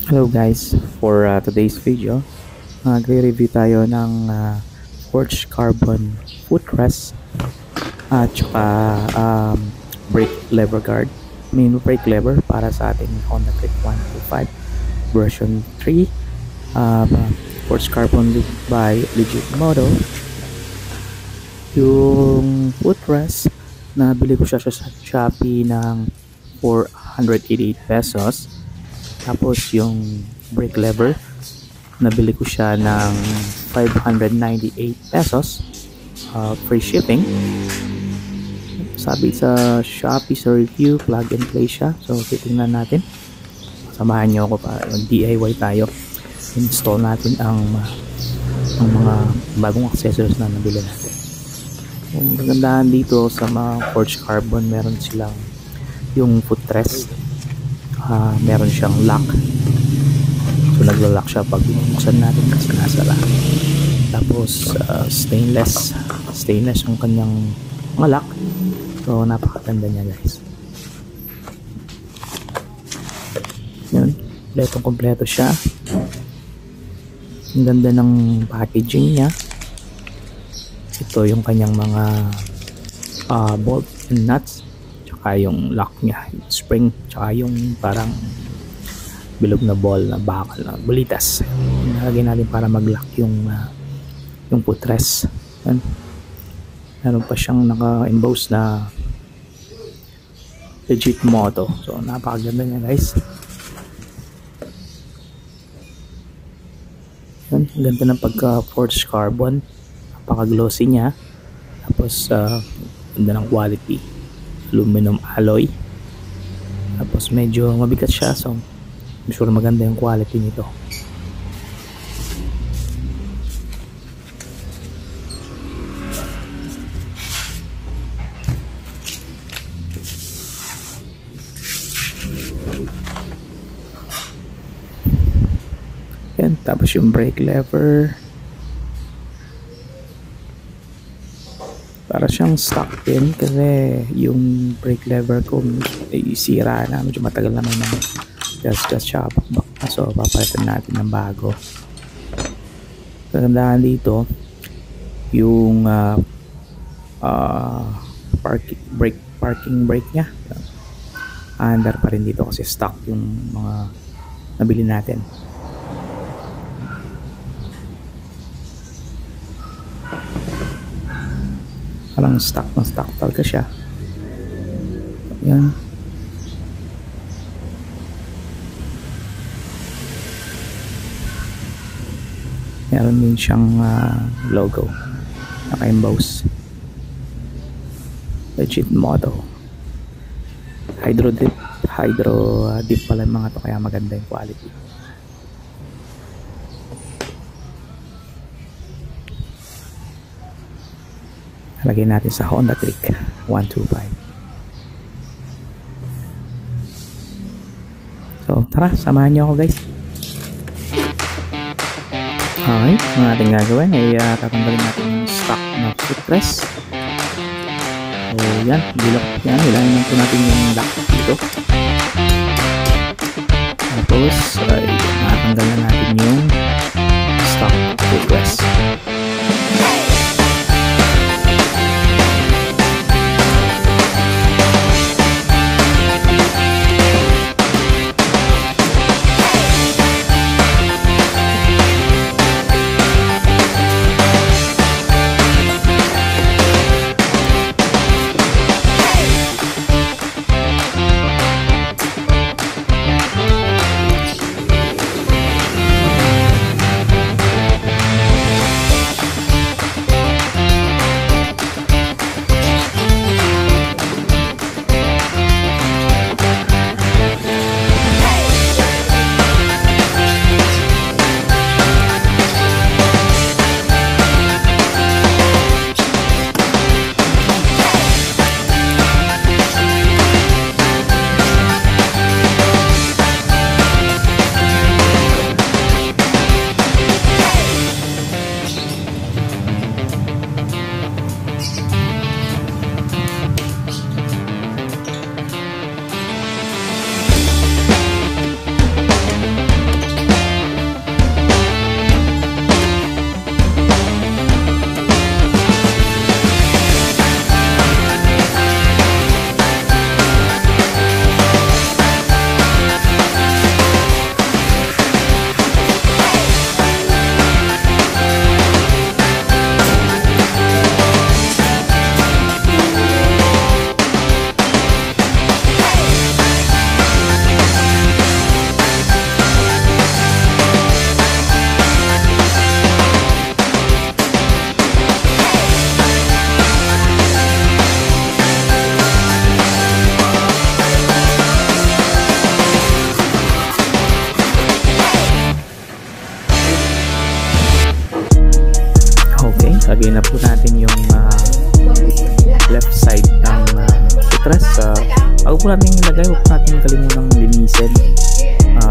Hello guys, for today's video, magre-review tayo ng Forged Carbon footrest at saka brake lever guard. Brake lever para sa ating Honda Click 125 version 3. Forged Carbon by Legit Moto. Yung footrest, nabili ko siya sa Shopee ng 488 pesos. Tapos yung brake lever, nabili ko siya ng 598 pesos, free shipping. Sabi sa Shopee sa review, plug and play siya. So titingnan natin. Samahan nyo ako para mag-DIY tayo. Install natin ang mga bagong accessories na nabili natin. Yung magandaan dito sa mga Forged Carbon, meron silang yung footrest. Meron siyang lock, so naglo-lock siya pag binuksan natin kasi nasara. Tapos stainless yung kanyang mga lock, so napakaganda niya guys. Yun, kompleto siya. Ang ganda ng packaging niya. Ito yung kanyang mga bolt and nuts, yung lock niya, yung spring, tsaka yung parang bilog na ball na bakal na bulitas. Nilagay natin para mag-lock yung footrest. Meron pa siyang naka-emboss na Legit Moto. So napakaganda niya guys. Ang ganda ng pagka-forged carbon, napaka-glossy niya. Tapos ganda ng quality, aluminum alloy. Tapos medyo mabigat siya, so I'm sure maganda yung quality nito. Yan, tapos yung brake lever, para siyang stock din kasi yung brake lever ko ay sira na, medyo matagal naman na just siya bakbak na, so papalitan natin ng bago. Kagandahan dito yung parking brake nya, under pa rin dito kasi stock yung mga nabili natin. Parang stock talaga siya. Yan. Meron din siyang logo, naka-emboss, Legit Moto. Hydro dip pala yung mga to, kaya maganda yung quality. Lagay natin sa Honda Click 125. So tara, samahan nyo ako guys. Okay, ang ating gagawin ay tatanggalin natin yung stock na footrest. So yan, hilahin lang po natin yung lock dito. Tapos natanggal na natin yung stock footrest. Lagay na po natin yung left side ng footrest. Bago po natin ilagay, huwag natin kalimutang linisin.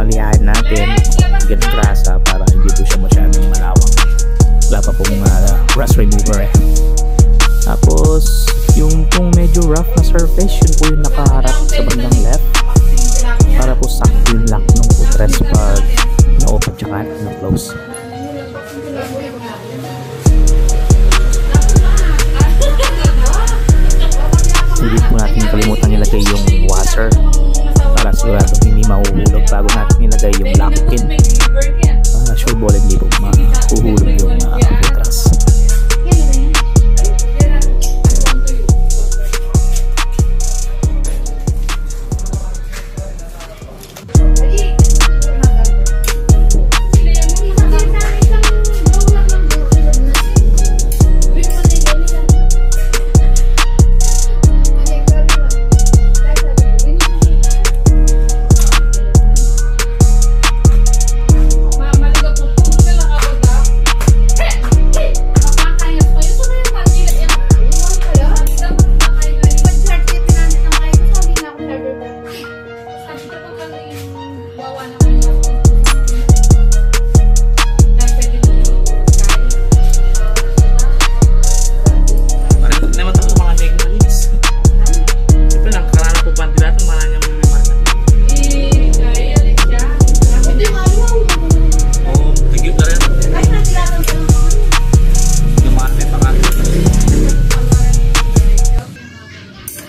Lihain natin ganang grasa para hindi po siya masyadong malawang. Wala pa pong rust remover eh. Tapos yung pong medyo rough na surface, yun po yung nakaharap sa bandang left para po sakto yung lock ng footrest pag na-open tsaka na-close. Hindi po natin kalimutan ilagay yung washer para siguradong hindi mahuhulog bago natin ilagay yung lock pin para sure ball hindi po mahuhulog yung footrest.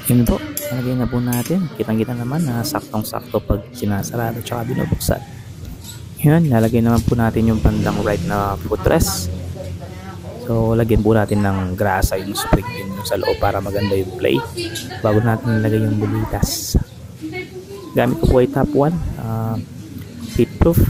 Yun po, nalagay na po natin. Kitang-kita naman na saktong-sakto pag sinasarado tsaka binubuksan. Yun, nalagay naman po natin yung bandang right na footrest. So, lagyan po natin ng grasa yung spring pin sa loob para maganda yung play. Bago natin nilagay yung bulitas. Gamit ko po ay top 1, heat proof.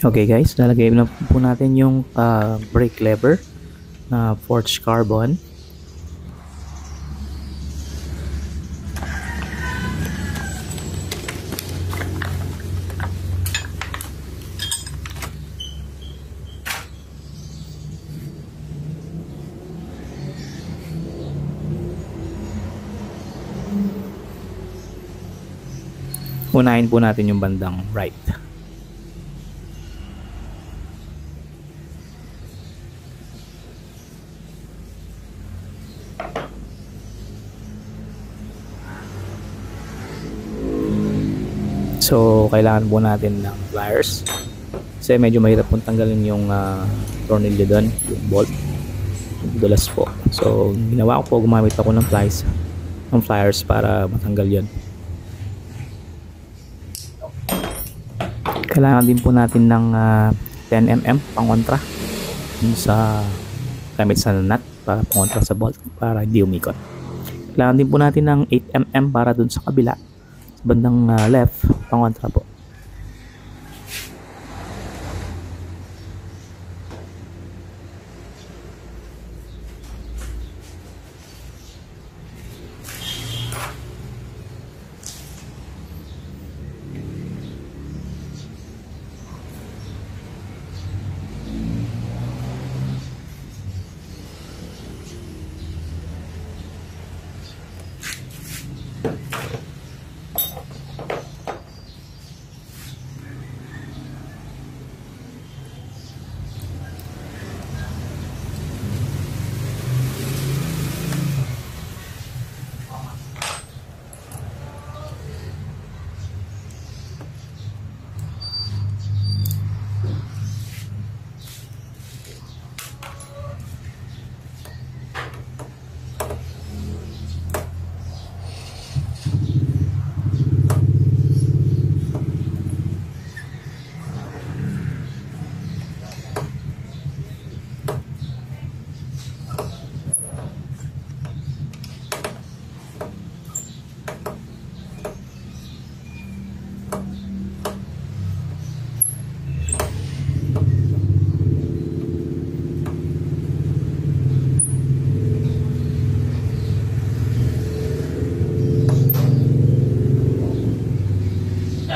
Okay guys, lalagay na po natin yung brake lever na forged carbon. Unahin po natin yung bandang right. So, kailangan po natin ng pliers kasi medyo mahirap pong tanggalin yung tornilyo doon, yung bolt, yung dulas po. So, ginawa ko po, gumamit ako ng pliers para matanggal yon. Kailangan din po natin ng 10mm pang-kontra sa gamit sa nut para pang-kontra sa bolt para hindi umikot. Kailangan din po natin ng 8mm para dun sa kabila, sa bandang left, pang-kontra po.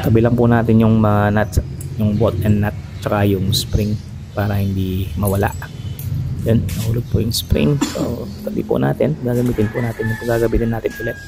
Kabilang po natin yung nuts, yung bolt and nut, tsaka yung spring para hindi mawala. Yan, nahulog po yung spring. So, tabi po natin. Gagamitin po natin yung gagamitin natin ulit.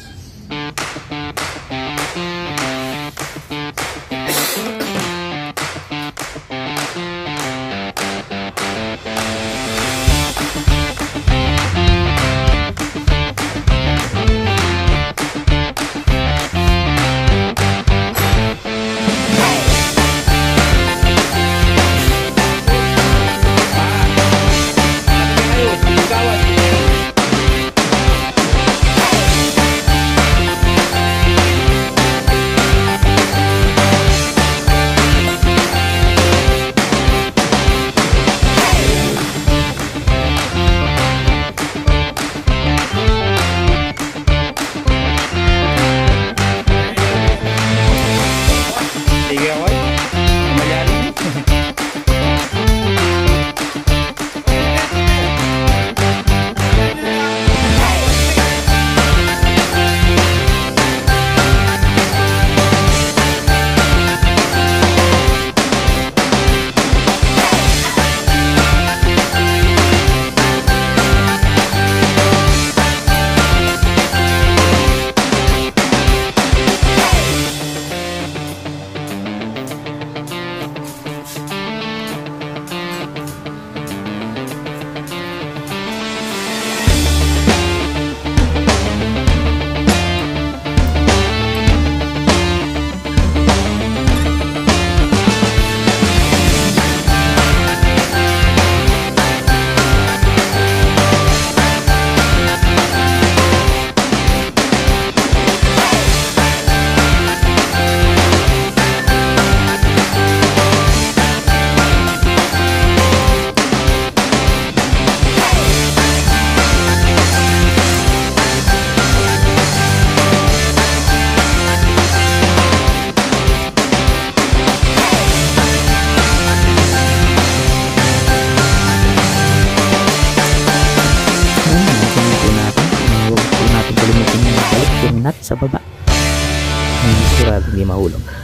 yung nut sa baba. Hindi sigurado hindi mahulog.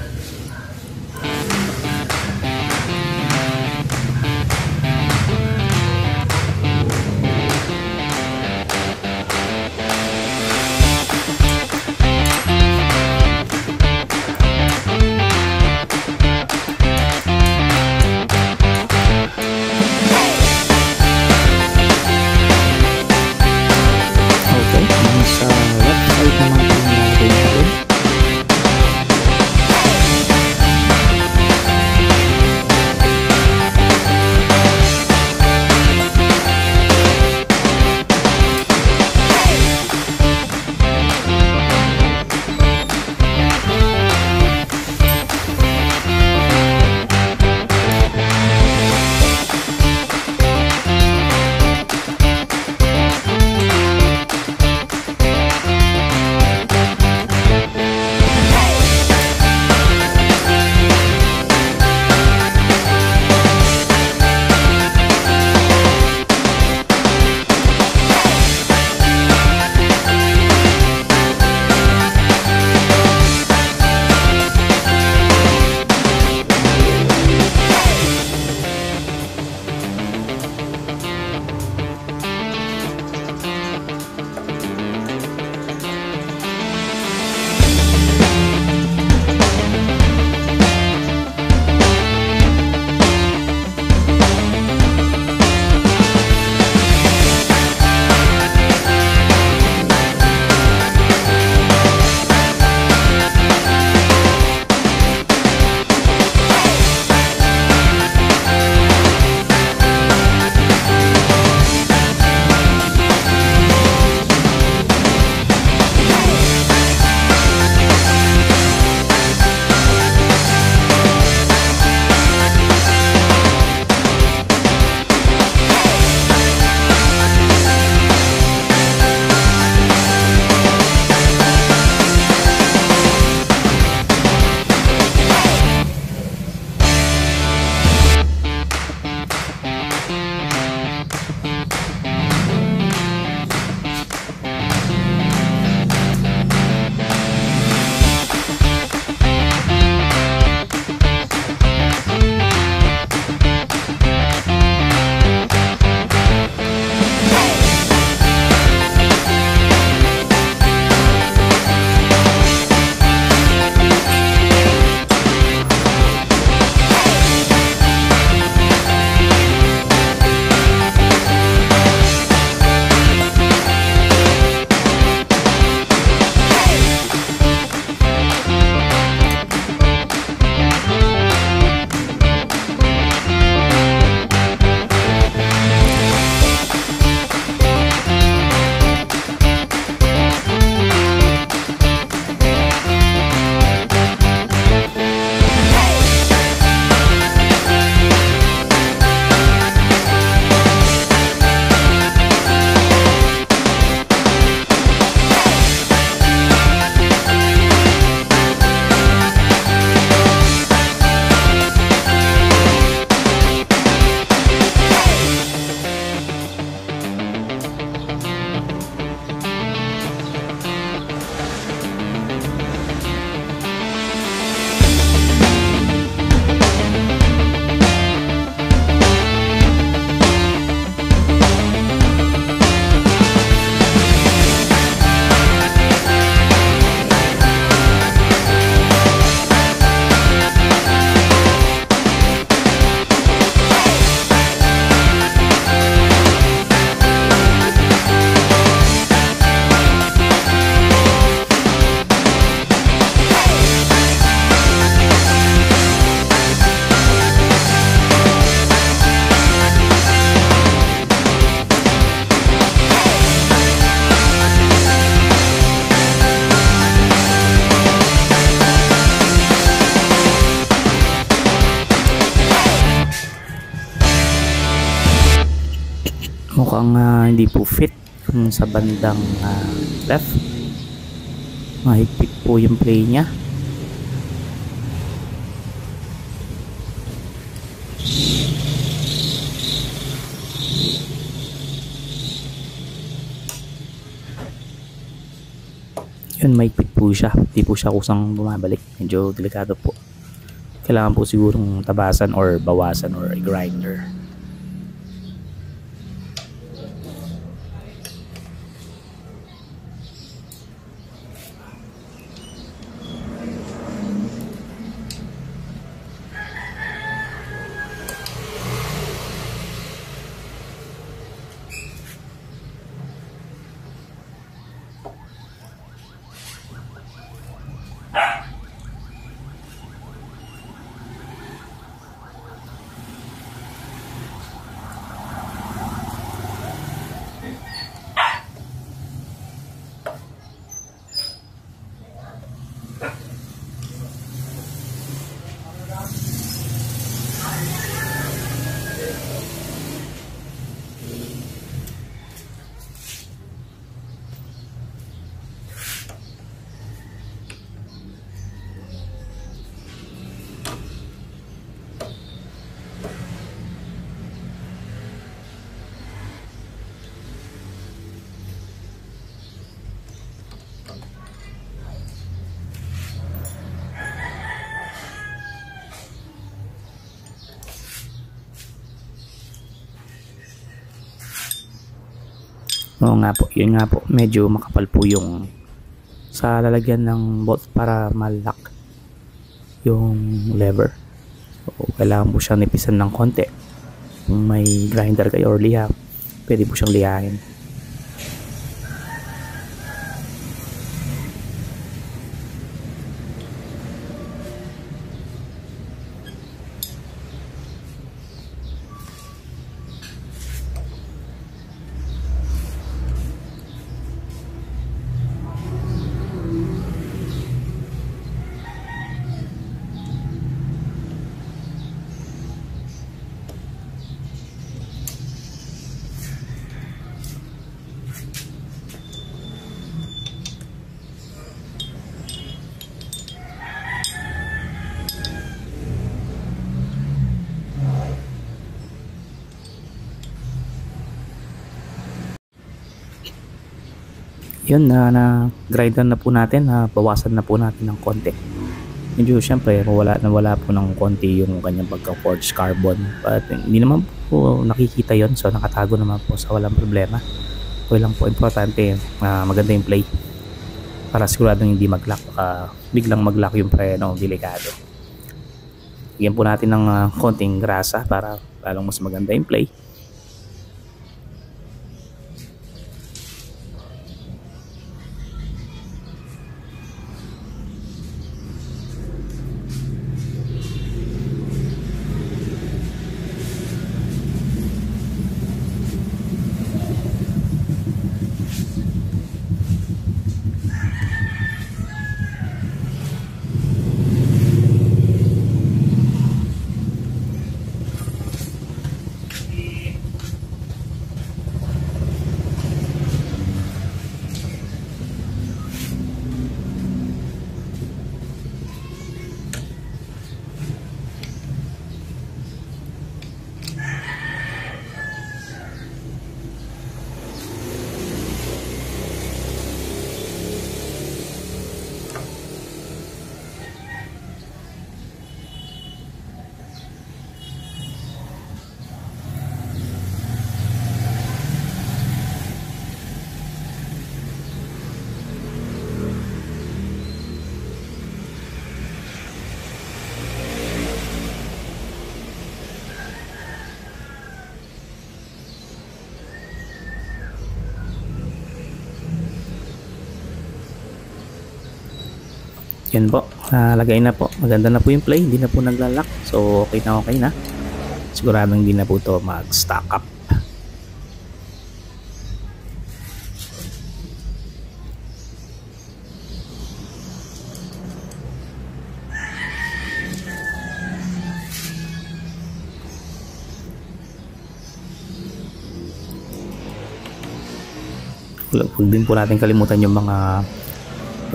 mukhang hindi po fit sa bandang left. Mahigpit po yung play niya. Yun, maigpit po siya, di po siya kusang bumabalik, medyo delikado po. Kailangan po sigurong tabasan or bawasan or grinder. Oo nga po, yun nga po, medyo makapal po yung sa lalagyan ng bolt para malak yung lever. So, kailangan po siyang nipisan ng konti. Kung may grinder kayo or liha, pwede po siyang lihain. Yun, na grinder na po natin, bawasan na po natin ng konti. Medyo syempre wala po ng konti yung kanyang pagka-forged carbon, but hindi naman po nakikita yon, so nakatago naman po sa walang problema. Okay lang po, importante maganda yung play para siguradong hindi mag-lock, biglang mag-lock yung preno, delikado. Bigyan po natin ng konting grasa para lalong mas maganda yung play. Yan po, lagay na po, maganda na po yung play, hindi na po naglalak, so okay na, siguradong hindi na po ito mag-stack up. Huwag din po natin kalimutan yung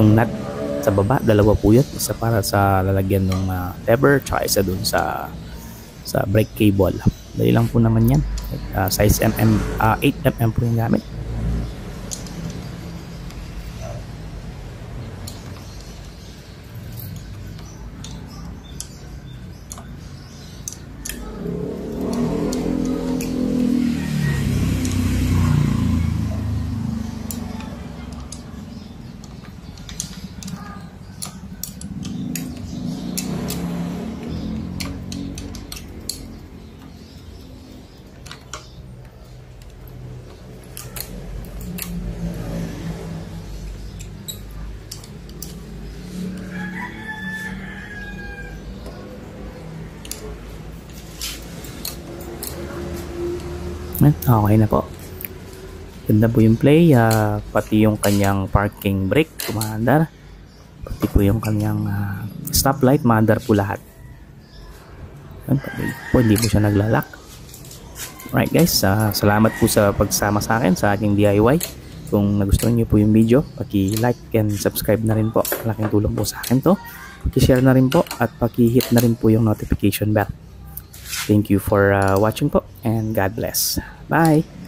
yung nut sa baba, dalawa po yun, isa para sa lalagyan ng lever, tsaka isa dun sa brake cable. Dali lang po naman yan, size 8mm po yung gamit. Okay na po. Ganda po yung play, pati yung kanyang parking brake, kumaandar. Pati po yung kanyang stoplight, maandar po lahat. Pati po, hindi po siya naglalak. Alright guys, salamat po sa pagsama sa akin sa aking DIY. Kung nagustuhan niyo po yung video, paki-like and subscribe na rin po. Malaking tulong po sa akin to. Paki-share na rin po at paki-hit na rin po yung notification bell. Thank you for watching po and God bless. Bye!